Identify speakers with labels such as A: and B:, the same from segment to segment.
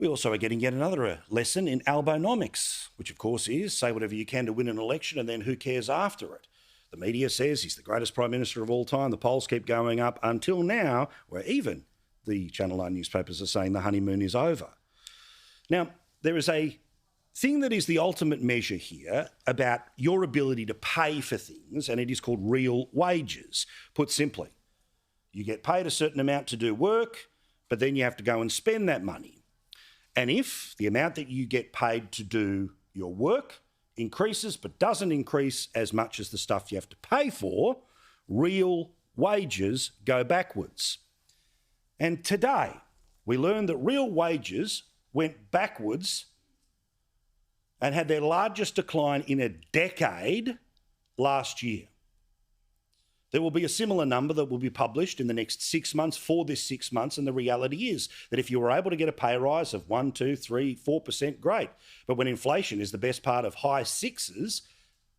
A: We also are getting yet another lesson in Albonomics, which of course is say whatever you can to win an election and then who cares after it. The media says he's the greatest Prime Minister of all time. The polls keep going up until now, where even the Channel 9 newspapers are saying the honeymoon is over. Now, there is a thing that is the ultimate measure here about your ability to pay for things, and it is called real wages. Put simply, you get paid a certain amount to do work, but then you have to go and spend that money. And if the amount that you get paid to do your work increases but doesn't increase as much as the stuff you have to pay for, real wages go backwards. And today, we learned that real wages went backwards and had their largest decline in a decade last year. There will be a similar number that will be published in the next 6 months for this 6 months, and the reality is that if you were able to get a pay rise of 1, 2, 3, 4%, great. But when inflation is the best part of high sixes,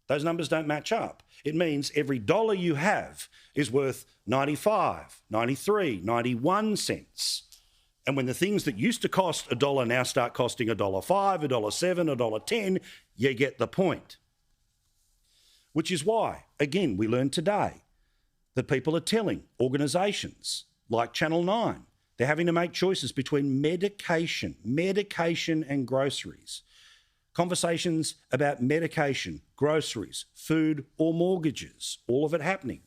A: those numbers don't match up. It means every dollar you have is worth 95, 93, 91 cents. And when the things that used to cost $1 now start costing $1.05, $1.07, $1.10, you get the point. Which is why, again, we learned today that people are telling organisations like Channel 9, they're having to make choices between medication and groceries. Conversations about medication, groceries, food or mortgages, all of it happening.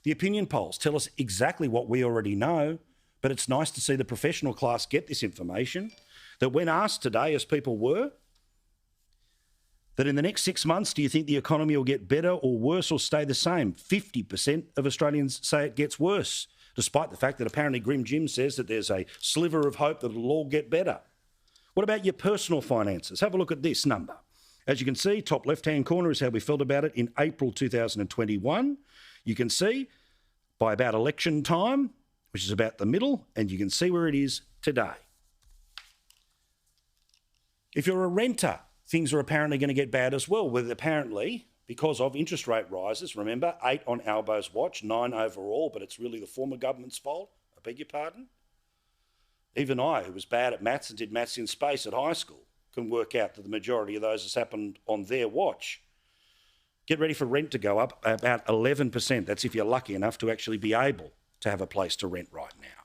A: The opinion polls tell us exactly what we already know, but it's nice to see the professional class get this information, that when asked today, as people were, that in the next 6 months, do you think the economy will get better or worse or stay the same? 50% of Australians say it gets worse, despite the fact that apparently Grim Jim says that there's a sliver of hope that it'll all get better. What about your personal finances? Have a look at this number. As you can see, top left-hand corner is how we felt about it in April 2021. You can see by about election time, which is about the middle, and you can see where it is today. If you're a renter, things are apparently going to get bad as well, with apparently, because of interest rate rises, remember, 8 on Albo's watch, 9 overall, but it's really the former government's fault. I beg your pardon? Even I, who was bad at maths and did maths in space at high school, can work out that the majority of those has happened on their watch. Get ready for rent to go up about 11%. That's if you're lucky enough to actually be able to have a place to rent right now.